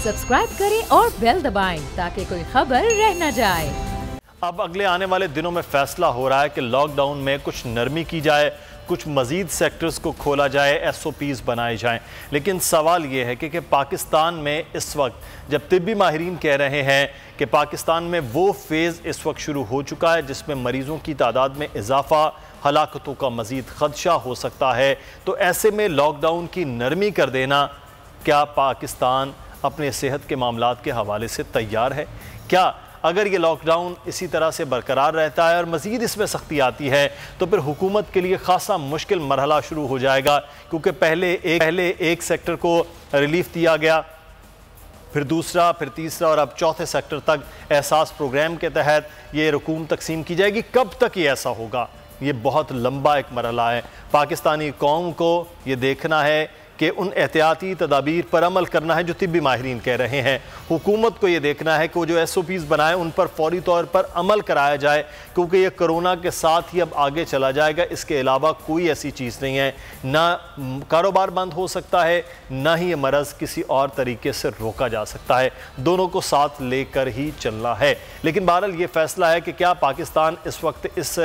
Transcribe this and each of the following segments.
Subscribe करें और bell दबाएं ताकि कोई खबर रह न जाए। अब अगले आने वाले दिनों में फैसला हो रहा है कि लॉकडाउन में कुछ नरमी की जाए, कुछ मजीद सेक्टर्स को खोला जाए, SOPs बनाए जाएं। लेकिन सवाल ये है कि पाकिस्तान में इस वक्त जब तिब्बी माहिरीन कह रहे हैं कि पाकिस्तान में वो फेज़ इस वक्त शुरू हो चुका है जिसमें मरीज़ों की तादाद में इजाफा, हलाकतों का मजीद खदशा हो सकता है, तो ऐसे में लॉकडाउन की नरमी कर देना, क्या पाकिस्तान अपने सेहत के मामलात के हवाले से तैयार है? क्या अगर ये लॉकडाउन इसी तरह से बरकरार रहता है और मज़ीद इसमें सख्ती आती है तो फिर हुकूमत के लिए खासा मुश्किल मरहला शुरू हो जाएगा? क्योंकि पहले एक सेक्टर को रिलीफ दिया गया, फिर दूसरा, फिर तीसरा और अब चौथे सेक्टर तक एहसास प्रोग्राम के तहत ये रकूम तकसीम की जाएगी। कब तक ये ऐसा होगा? ये बहुत लंबा एक मरहला है। पाकिस्तानी कौम को ये देखना है कि उन एहतियाती तदाबीर पर अमल करना है जो तिब्बी माहिरीन कह रहे हैं। हुकूमत को ये देखना है कि वो जो SOPs बनाए उन पर फौरी तौर पर अमल कराया जाए, क्योंकि ये कोरोना के साथ ही अब आगे चला जाएगा। इसके अलावा कोई ऐसी चीज़ नहीं है, ना कारोबार बंद हो सकता है, ना ही ये मरज़ किसी और तरीके से रोका जा सकता है। दोनों को साथ लेकर ही चलना है। लेकिन बहरहाल ये फैसला है कि क्या पाकिस्तान इस वक्त इस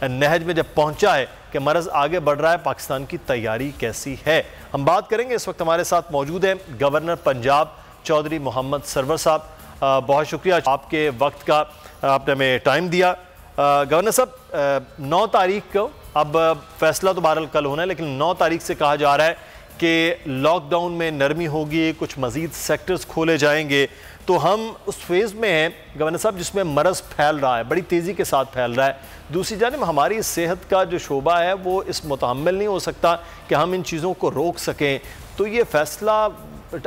नहज में जब पहुँचा है कि मरज़ आगे बढ़ रहा है, पाकिस्तान की तैयारी कैसी है? हम बात करेंगे। इस वक्त हमारे साथ मौजूद हैं गवर्नर पंजाब चौधरी मोहम्मद सरवर साहब। बहुत शुक्रिया आपके वक्त का, आपने हमें टाइम दिया। गवर्नर साहब, 9 तारीख को, अब फैसला तो बहरहाल कल होना है, लेकिन 9 तारीख से कहा जा रहा है कि लॉकडाउन में नरमी होगी, कुछ मज़ीद सेक्टर्स खोले जाएंगे। तो हम उस फेज़ में हैं गवर्नर साहब जिसमें मरज़ फैल रहा है, बड़ी तेज़ी के साथ फैल रहा है। दूसरी जानिब हमारी सेहत का जो शोबा है वो इस मुतहम्मिल नहीं हो सकता कि हम इन चीज़ों को रोक सकें। तो ये फ़ैसला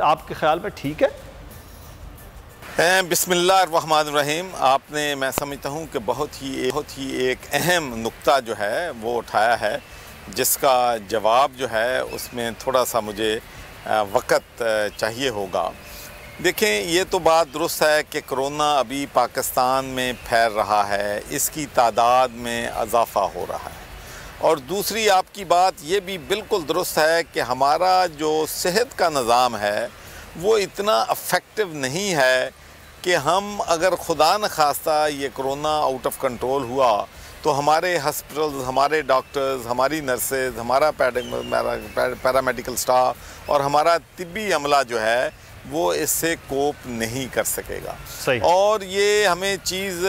आपके ख्याल में ठीक है? बिस्मिल्लाहिर्रहमानिर्रहीम। आपने, मैं समझता हूँ कि बहुत ही एक अहम नुक्ता जो है वो उठाया है, जिसका जवाब जो है उसमें थोड़ा सा मुझे वक़्त चाहिए होगा। देखें, ये तो बात दुरुस्त है कि कोरोना अभी पाकिस्तान में फैल रहा है, इसकी तादाद में इजाफ़ा हो रहा है। और दूसरी आपकी बात ये भी बिल्कुल दुरुस्त है कि हमारा जो सेहत का निज़ाम है वो इतना अफेक्टिव नहीं है कि हम अगर खुदा न खास्ता ये कोरोना आउट ऑफ कंट्रोल हुआ तो हमारे हॉस्पिटल्स, हमारे डॉक्टर्स, हमारी नर्सेज, हमारा पैरामेडिकल स्टाफ और हमारा तिब्बी अमला जो है वो इससे कोप नहीं कर सकेगा। सही। और ये हमें चीज़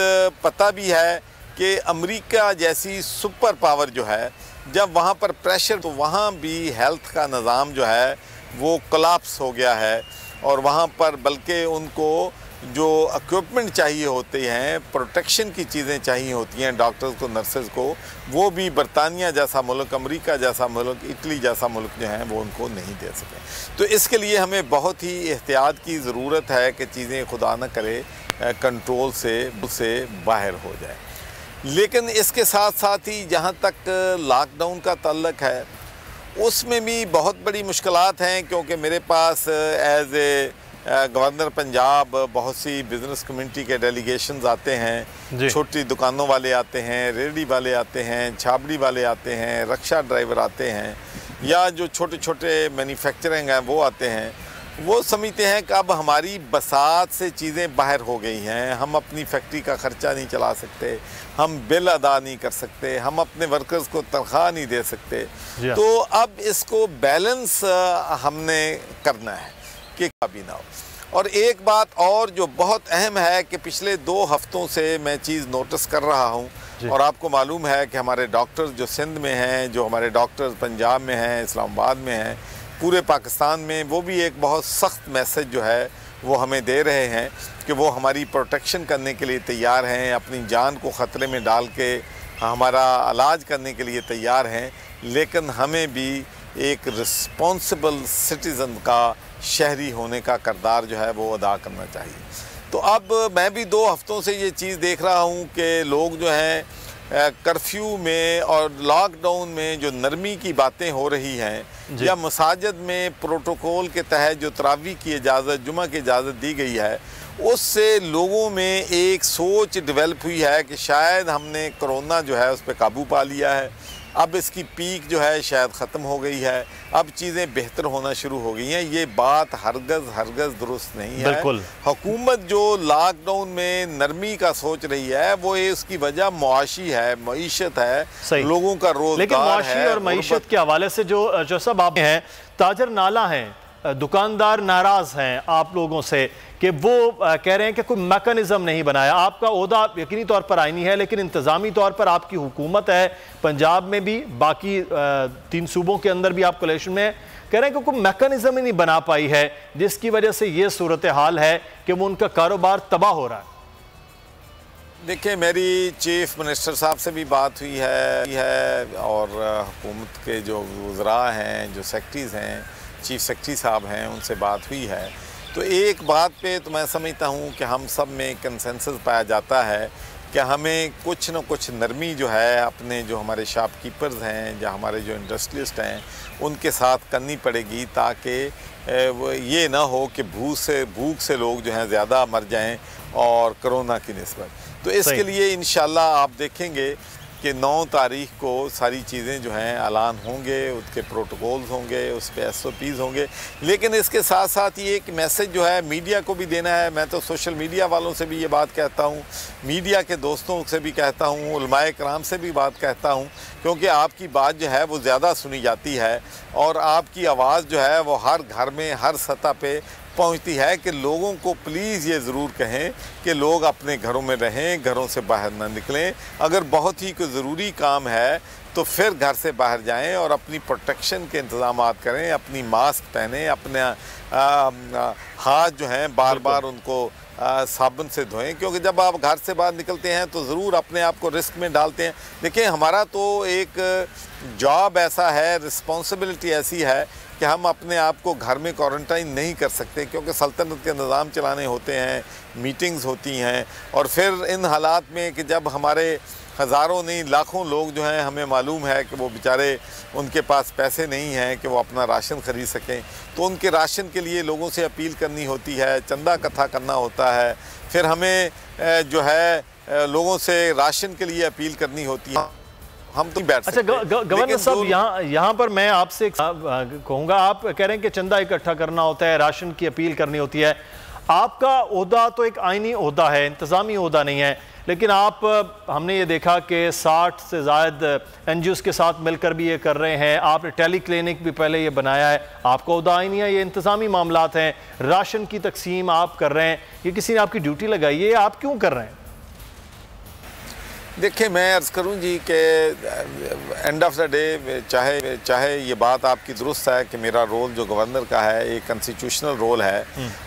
पता भी है कि अमेरिका जैसी सुपर पावर जो है, जब वहाँ पर प्रेशर, तो वहाँ भी हेल्थ का निज़ाम जो है वो कोलैप्स हो गया है। और वहाँ पर बल्कि उनको जो इक्विपमेंट चाहिए होते हैं, प्रोटेक्शन की चीज़ें चाहिए होती हैं डॉक्टर्स को, नर्सेज को, वो भी बरतानिया जैसा मुल्क, अमेरिका जैसा मुल्क, इटली जैसा मुल्क जो हैं वो उनको नहीं दे सके। तो इसके लिए हमें बहुत ही एहतियात की ज़रूरत है कि चीज़ें खुदा न करे कंट्रोल से बाहर हो जाए। लेकिन इसके साथ साथ ही जहाँ तक लॉकडाउन का ताल्लुक है उसमें भी बहुत बड़ी मुश्किलात हैं, क्योंकि मेरे पास एज ए गवर्नर पंजाब बहुत सी बिज़नेस कम्युनिटी के डेलीगेशंस आते हैं, छोटी दुकानों वाले आते हैं, रेहड़ी वाले आते हैं, छाबड़ी वाले आते हैं, रक्षा ड्राइवर आते हैं, या जो छोटे छोटे मैन्युफैक्चरिंग हैं वो आते हैं। वो समझते हैं कि अब हमारी बसात से चीज़ें बाहर हो गई हैं, हम अपनी फैक्ट्री का ख़र्चा नहीं चला सकते, हम बिल अदा नहीं कर सकते, हम अपने वर्कर्स को तनख्वाह नहीं दे सकते। तो अब इसको बैलेंस हमने करना है कि कभी ना हो। और एक बात और जो बहुत अहम है कि पिछले 2 हफ्तों से मैं चीज़ नोटिस कर रहा हूँ, और आपको मालूम है कि हमारे डॉक्टर्स जो सिंध में हैं, जो हमारे डॉक्टर्स पंजाब में हैं, इस्लामाबाद में हैं, पूरे पाकिस्तान में, वो भी एक बहुत सख्त मैसेज जो है वो हमें दे रहे हैं कि वो हमारी प्रोटेक्शन करने के लिए तैयार हैं, अपनी जान को ख़तरे में डाल के हमारा इलाज करने के लिए तैयार हैं। लेकिन हमें भी एक रिस्पॉन्सिबल सिटीज़न का, शहरी होने का किरदार जो है वो अदा करना चाहिए। तो अब मैं भी 2 हफ्तों से ये चीज़ देख रहा हूँ कि लोग जो हैं कर्फ्यू में और लॉकडाउन में जो नरमी की बातें हो रही हैं, या मसाजिद में प्रोटोकॉल के तहत जो तरावी की इजाज़त, जुमा की इजाज़त दी गई है, उससे लोगों में एक सोच डेवलप हुई है कि शायद हमने कोरोना जो है उस पर काबू पा लिया है, अब इसकी पीक जो है शायद ख़त्म हो गई है, अब चीज़ें बेहतर होना शुरू हो गई हैं। ये बात हरगज़ दुरुस्त नहीं है। बिल्कुल। हुकूमत जो लॉकडाउन में नरमी का सोच रही है वो इसकी वजह मुआशी है, मईशत है, लोगों का रोजगार है। लेकिन मुआशी और मईशत के हवाले से जो सब आप हैं, ताजर नाला हैं, दुकानदार नाराज हैं आप लोगों से कि वो कह रहे हैं कि कोई मैकेनिज्म नहीं बनाया। आपका ओहदा यकीनी तौर पर आईनी है, लेकिन इंतज़ामी तौर पर आपकी हुकूमत है पंजाब में भी, बाकी 3 सूबों के अंदर भी आप कोलेशन में कह रहे हैं कि कोई मैकेनिज्म ही नहीं बना पाई है, जिसकी वजह से ये सूरत हाल है कि वो उनका कारोबार तबाह हो रहा है। देखिए, मेरी चीफ मिनिस्टर साहब से भी बात हुई है और हुकूमत के जो वज़रा हैं, जो सेक्रेटरीज़ हैं, चीफ सेक्रेटरी साहब हैं, उनसे बात हुई है। तो एक बात पे तो मैं समझता हूँ कि हम सब में कंसेंसस पाया जाता है कि हमें कुछ न कुछ नरमी जो है अपने जो हमारे शॉपकीपर्स हैं या हमारे जो इंडस्ट्रियलिस्ट हैं उनके साथ करनी पड़ेगी, ताकि ये ना हो कि भूख से लोग जो हैं ज़्यादा मर जाएं और कोरोना की निस्बत। तो इसके लिए इंशाल्लाह आप देखेंगे कि 9 तारीख को सारी चीज़ें जो हैं ऐलान होंगे, उसके प्रोटोकॉल्स होंगे, उस पर SOPs होंगे। लेकिन इसके साथ साथ ये एक मैसेज जो है मीडिया को भी देना है। मैं तो सोशल मीडिया वालों से भी ये बात कहता हूँ, मीडिया के दोस्तों से भी कहता हूँ, उलमाए कराम से भी बात कहता हूँ, क्योंकि आपकी बात जो है वो ज़्यादा सुनी जाती है और आपकी आवाज़ जो है वो हर घर में, हर सतह पे पहुंचती है कि लोगों को प्लीज़ ये ज़रूर कहें कि लोग अपने घरों में रहें, घरों से बाहर ना निकलें। अगर बहुत ही कोई ज़रूरी काम है तो फिर घर से बाहर जाएं और अपनी प्रोटेक्शन के इंतज़ामात करें, अपनी मास्क पहनें, अपने हाथ जो हैं बार बार उनको साबुन से धोएं, क्योंकि जब आप घर से बाहर निकलते हैं तो ज़रूर अपने आप को रिस्क में डालते हैं। देखिए, हमारा तो एक जॉब ऐसा है, रिस्पॉन्सिबिलिटी ऐसी है कि हम अपने आप को घर में क्वारंटाइन नहीं कर सकते, क्योंकि सल्तनत के निज़ाम चलाने होते हैं, मीटिंग्स होती हैं। और फिर इन हालात में कि जब हमारे हज़ारों नहीं लाखों लोग जो हैं, हमें मालूम है कि वो बेचारे उनके पास पैसे नहीं हैं कि वो अपना राशन ख़रीद सकें, तो उनके राशन के लिए लोगों से अपील करनी होती है, चंदा इकट्ठा करना होता है, फिर हमें जो है लोगों से राशन के लिए अपील करनी होती है। हम तो बैठ सकते हैं। गवर्नर साहब, यहाँ पर मैं आपसे कहूँगा, आप कह रहे हैं कि चंदा इकट्ठा करना होता है, राशन की अपील करनी होती है। आपका ओहदा तो एक आईनी ओहदा है, इंतज़ामी ओहदा नहीं है, लेकिन आप, हमने ये देखा कि 60 से ज़ायद NGOs के साथ मिलकर भी ये कर रहे हैं। आपने टेली क्लिनिक भी पहले ये बनाया है। आपका ओहदा आईनी है, ये इंतज़ामी मामलात हैं, राशन की तकसीम आप कर रहे हैं, ये किसी ने आपकी ड्यूटी लगाई है, आप क्यों कर रहे हैं? देखिए, मैं अर्ज़ करूं जी कि एंड ऑफ द डे चाहे ये बात आपकी दुरुस्त है कि मेरा रोल जो गवर्नर का है एक कॉन्स्टिट्यूशनल रोल है,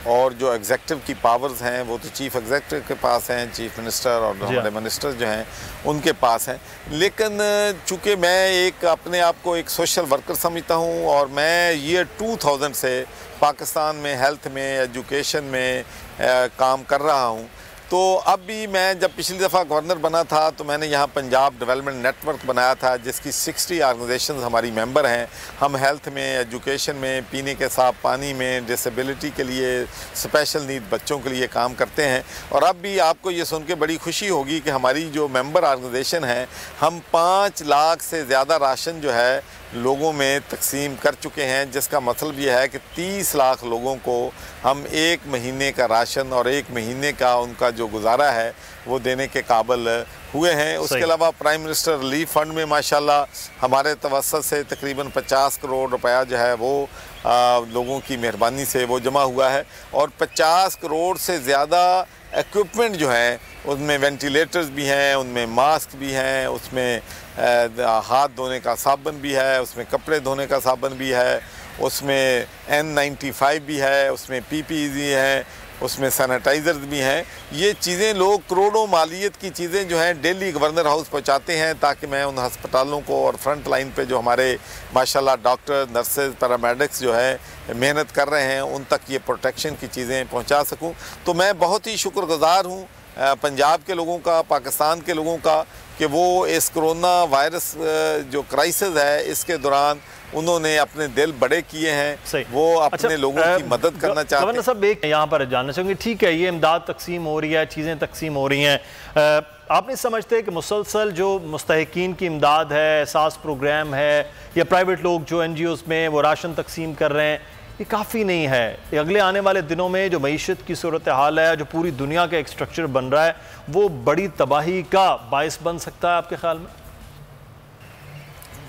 और जो एग्जेक्टिव की पावर्स हैं वो तो चीफ एग्जेक्टिव के पास हैं, चीफ मिनिस्टर और हमारे मिनिस्टर जो हैं उनके पास हैं। लेकिन चूँकि मैं एक अपने आप को एक सोशल वर्कर समझता हूँ और मैं ईयर 2000 से पाकिस्तान में हेल्थ में, एजुकेशन में काम कर रहा हूँ। तो अब भी मैं जब पिछली दफ़ा गवर्नर बना था तो मैंने यहाँ पंजाब डेवलपमेंट नेटवर्क बनाया था, जिसकी 60 ऑर्गेनाइजेशंस हमारी मेंबर हैं। हम हेल्थ में, एजुकेशन में, पीने के साफ पानी में, डिसेबिलिटी के लिए, स्पेशल नीड बच्चों के लिए काम करते हैं। और अब भी आपको ये सुन के बड़ी खुशी होगी कि हमारी जो मेंबर ऑर्गेनाइजेशन है, हम 5 लाख से ज़्यादा राशन जो है लोगों में तकसीम कर चुके हैं, जिसका मतलब यह है कि 30 लाख लोगों को हम 1 महीने का राशन और 1 महीने का उनका जो गुजारा है वो देने के काबिल हुए हैं। उसके अलावा प्राइम मिनिस्टर रिलीफ फंड में माशाल्लाह हमारे तवस्सुत से तकरीबन 50 करोड़ रुपया जो है वो लोगों की मेहरबानी से वो जमा हुआ है, और 50 करोड़ से ज़्यादा इक्विपमेंट जो हैं उनमें वेंटिलेटर्स भी हैं, उनमें मास्क भी हैं, उसमें हाथ धोने का साबुन भी है, उसमें कपड़े धोने का साबुन भी है, उसमें N95 भी है, उसमें PPE भी है, उसमें सैनिटाइज़र्स भी हैं। ये चीज़ें लोग करोड़ों मालियत की चीज़ें जो हैं डेली गवर्नर हाउस पहुंचाते हैं, ताकि मैं उन हस्पतालों को और फ्रंट लाइन पे जो हमारे माशाल्लाह डॉक्टर, नर्सेज, पैरामेडिक्स जो है मेहनत कर रहे हैं, उन तक ये प्रोटेक्शन की चीज़ें पहुंचा सकूं। तो मैं बहुत ही शुक्रगुज़ार हूं पंजाब के लोगों का, पाकिस्तान के लोगों का, कि वो इस कोरोना वायरस जो क्राइसिस है इसके दौरान उन्होंने अपने दिल बड़े किए हैं, वो अपने लोगों की मदद करना चाहते हैं। गवर्नर साहब, एक यहाँ पर जानना चाहूँगी, ठीक है ये इमदाद तकसीम हो रही है, चीज़ें तकसीम हो रही हैं, आप नहीं समझते कि मुसलसल जो मुस्तहिकीन की इमदाद है, एहसास प्रोग्राम है, या प्राइवेट लोग जो NGOs में वो राशन तकसीम कर रहे हैं, ये काफ़ी नहीं है? ये अगले आने वाले दिनों में जो मईशत की सूरत हाल है, जो पूरी दुनिया का एक स्ट्रक्चर बन रहा है, वो बड़ी तबाही का बायस बन सकता है आपके ख्याल में?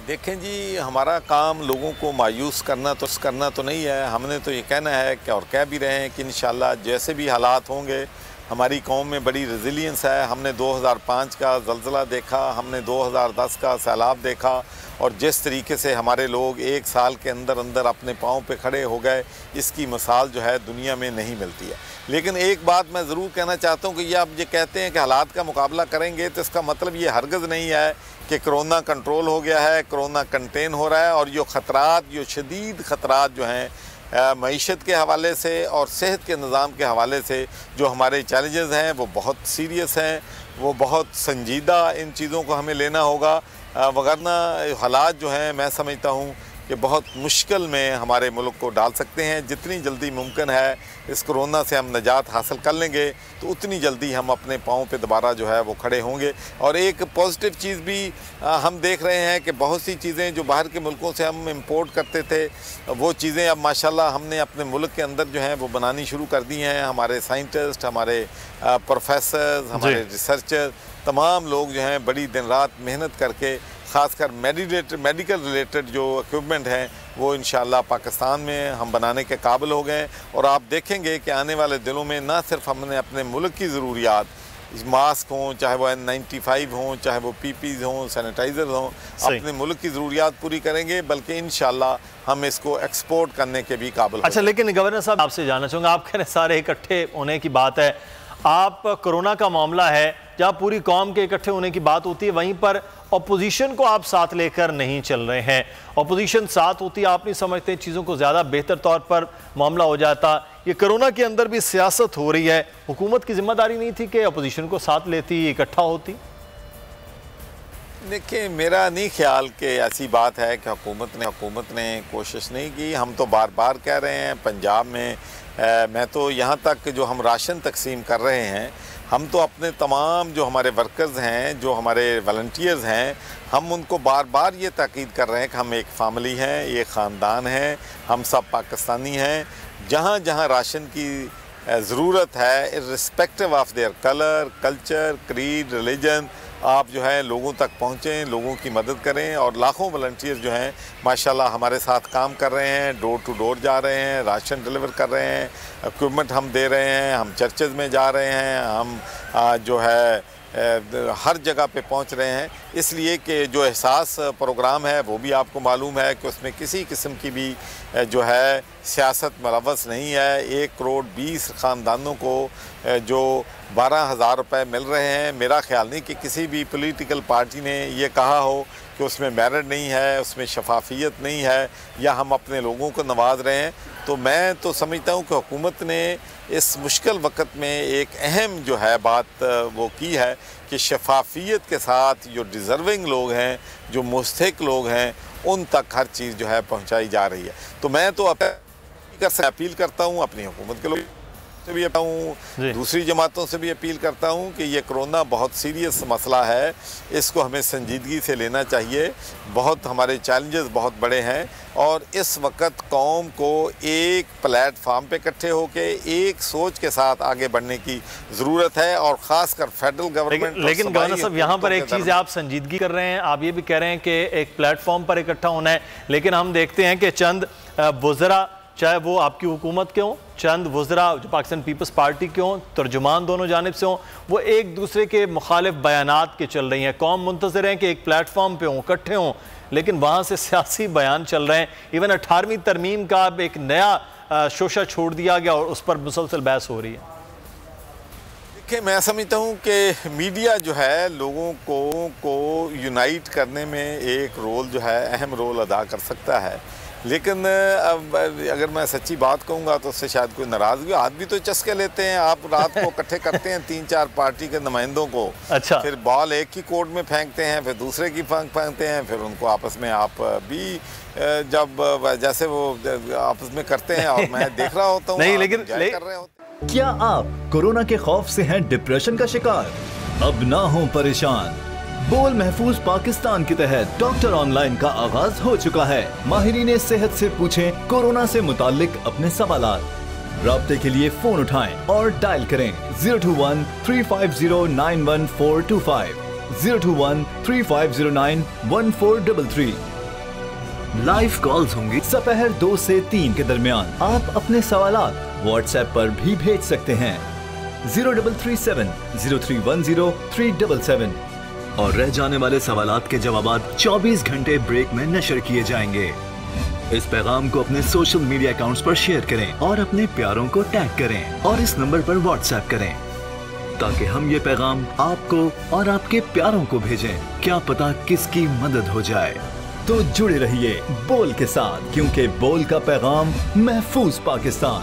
देखें जी, हमारा काम लोगों को मायूस करना तो नहीं है। हमने तो ये कहना है कि, और कह भी रहे हैं कि इंशाल्लाह जैसे भी हालात होंगे, हमारी कौम में बड़ी रेजिलियंस है। हमने 2005 का ज़लज़ला देखा, हमने 2010 का सैलाब देखा, और जिस तरीके से हमारे लोग एक साल के अंदर अंदर अपने पाँव पे खड़े हो गए, इसकी मिसाल जो है दुनिया में नहीं मिलती है। लेकिन एक बात मैं ज़रूर कहना चाहता हूँ कि ये आप ये कहते हैं कि हालात का मुकाबला करेंगे, तो इसका मतलब ये हरगिज़ नहीं है कि कोरोना कंट्रोल हो गया है, कोरोना कंटेन हो रहा है। और जो ख़तरात, जो शदीद ख़तरात जो हैं मईशत के हवाले से और सेहत के निज़ाम के हवाले से जो हमारे चैलेंजेस हैं, वो बहुत सीरियस हैं, वो बहुत संजीदा इन चीज़ों को हमें लेना होगा। वगरना हालात जो हैं, मैं समझता हूँ कि बहुत मुश्किल में हमारे मुल्क को डाल सकते हैं। जितनी जल्दी मुमकिन है इस कोरोना से हम निजात हासिल कर लेंगे, तो उतनी जल्दी हम अपने पाँव पे दोबारा जो है वो खड़े होंगे। और एक पॉजिटिव चीज़ भी हम देख रहे हैं कि बहुत सी चीज़ें जो बाहर के मुल्कों से हम इंपोर्ट करते थे, वो चीज़ें अब माशाल्लाह हमने अपने मुल्क के अंदर जो हैं वो बनानी शुरू कर दी हैं। हमारे साइंटिस्ट, हमारे प्रोफेसर्स, हमारे रिसर्चर, तमाम लोग जो हैं बड़ी दिन रात मेहनत करके, ख़ासकर मेडिकल रिलेटेड जो इक्विपमेंट हैं वो इंशाल्लाह पाकिस्तान में हम बनाने के काबिल हो गए। और आप देखेंगे कि आने वाले दिनों में ना सिर्फ हमने अपने मुल्क की ज़रूरियात, मास्क हों, चाहे वो N95 हों, चाहे वो PPs हों, सैनिटाइज़र हों, अपने मुल्क की ज़रूरियात पूरी करेंगे, बल्कि इंशाल्लाह हम इसको एक्सपोर्ट करने के भी काबिल। अच्छा, लेकिन गवर्नर साहब आपसे जानना चाहूँगा, आप कह रहे सारे इकट्ठे होने की बात है, आप कोरोना का मामला है जहाँ पूरी कौम के इकट्ठे होने की बात होती है, वहीं पर अपोजिशन को आप साथ लेकर नहीं चल रहे हैं। अपोजिशन साथ होती, आप नहीं समझते चीज़ों को ज़्यादा बेहतर तौर पर मामला हो जाता? ये कोरोना के अंदर भी सियासत हो रही है, हुकूमत की जिम्मेदारी नहीं थी कि अपोजिशन को साथ लेती, इकट्ठा होती? देखिए, मेरा नहीं ख्याल कि ऐसी बात है कि हुकूमत ने कोशिश नहीं की। हम तो बार बार कह रहे हैं, पंजाब में मैं तो यहाँ तक जो हम राशन तकसीम कर रहे हैं, हम तो अपने तमाम जो हमारे वर्कर्स हैं, जो हमारे वॉलंटियर्स हैं, हम उनको बार बार ये ताकीद कर रहे हैं कि हम एक फ़ैमिली हैं, एक ख़ानदान है, हम सब पाकिस्तानी हैं। जहाँ जहाँ राशन की ज़रूरत है, irrespective of their colour, culture, creed, religion, आप जो है लोगों तक पहुँचें, लोगों की मदद करें। और लाखों वॉलंटियर जो हैं माशाल्लाह हमारे साथ काम कर रहे हैं, डोर टू डोर जा रहे हैं, राशन डिलीवर कर रहे हैं, इक्विपमेंट हम दे रहे हैं, हम चर्चेज़ में जा रहे हैं, हम जो है हर जगह पे पहुंच रहे हैं। इसलिए कि जो एहसास प्रोग्राम है वो भी आपको मालूम है कि उसमें किसी किस्म की भी जो है सियासत मुलव्वस नहीं है। 1 करोड़ 20 ख़ानदानों को जो 12,000 रुपये मिल रहे हैं, मेरा ख्याल नहीं कि किसी भी पॉलिटिकल पार्टी ने ये कहा हो कि उसमें मेरिट नहीं है, उसमें शफाफियत नहीं है, या हम अपने लोगों को नवाज रहे हैं। तो मैं तो समझता हूँ कि हुकूमत ने इस मुश्किल वक्त में एक अहम जो है बात वो की है कि शफाफियत के साथ जो डिज़र्विंग लोग हैं, जो मुस्तहिक लोग हैं, उन तक हर चीज़ जो है पहुँचाई जा रही है। तो मैं तो अपील करता हूँ अपनी हुकूमत के लोग से भी हूँ, दूसरी जमातों से भी अपील करता हूँ कि ये कोरोना बहुत सीरियस मसला है, इसको हमें संजीदगी से लेना चाहिए। बहुत हमारे चैलेंजेस बहुत बड़े हैं, और इस वक्त कौम को एक प्लेटफार्म पे इकट्ठे होके एक सोच के साथ आगे बढ़ने की ज़रूरत है, और ख़ासकर फेडरल गवर्नमेंट। लेकिन गवर्नर साहब, यहाँ पर एक चीज़ आप संजीदगी कर रहे हैं, आप ये भी कह रहे हैं कि एक प्लेटफॉर्म पर इकट्ठा होना है, लेकिन हम देखते हैं कि चंद वज़रा, चाहे वो आपकी हुकूमत के हों, चंद वज़रा जो पाकिस्तान पीपल्स पार्टी के हों, तर्जुमान दोनों जानिब से हों, वो एक दूसरे के मुखालिफ बयानात के चल रही हैं। कौम मुंतज़िर हैं कि एक प्लेटफॉर्म पे हों, इकट्ठे हों, लेकिन वहाँ से सियासी बयान चल रहे हैं। इवन 18वीं तरमीम का अब एक नया शोशा छोड़ दिया गया और उस पर मुसलसल बहस हो रही है। देखिए, मैं समझता हूँ कि मीडिया जो है लोगों को यूनाइट करने में एक रोल जो है, अहम रोल अदा कर सकता है। लेकिन अब अगर मैं सच्ची बात कहूँगा तो उससे शायद कोई नाराज़गी, हाथ भी तो चस्के लेते हैं, आप रात को इकट्ठे करते हैं 3-4 पार्टी के नुमाइंदों को, अच्छा, फिर बॉल एक ही कोर्ट में फेंकते हैं, फिर दूसरे की फेंकते हैं, फिर उनको आपस में आप भी जब जैसे वो आपस में करते हैं और मैं देख रहा होता हूँ, नहीं लेकिन कर रहे होते। क्या आप कोरोना के खौफ से हैं डिप्रेशन का शिकार? अब ना हो परेशान। बोल महफूज पाकिस्तान के तहत डॉक्टर ऑनलाइन का आगाज हो चुका है। माहिरीन सेहत से पूछें कोरोना से मुताल्लिक अपने सवालात। राब्ते के लिए फोन उठाएं और डायल करें 021-350-91425, 021-3509-1433। लाइव कॉल्स होंगी दोपहर 2 से 3 के दरमियान। आप अपने सवालात व्हाट्सएप पर भी भेज सकते हैं 0337-0310-377 और रह जाने वाले सवालात के जवाबात 24 घंटे ब्रेक में नशर किए जाएंगे। इस पैगाम को अपने सोशल मीडिया अकाउंट्स पर शेयर करें और अपने प्यारों को टैग करें और इस नंबर पर व्हाट्सएप करें ताकि हम ये पैगाम आपको और आपके प्यारों को भेजें। क्या पता किसकी मदद हो जाए। तो जुड़े रहिए बोल के साथ, क्योंकि बोल का पैगाम महफूज पाकिस्तान।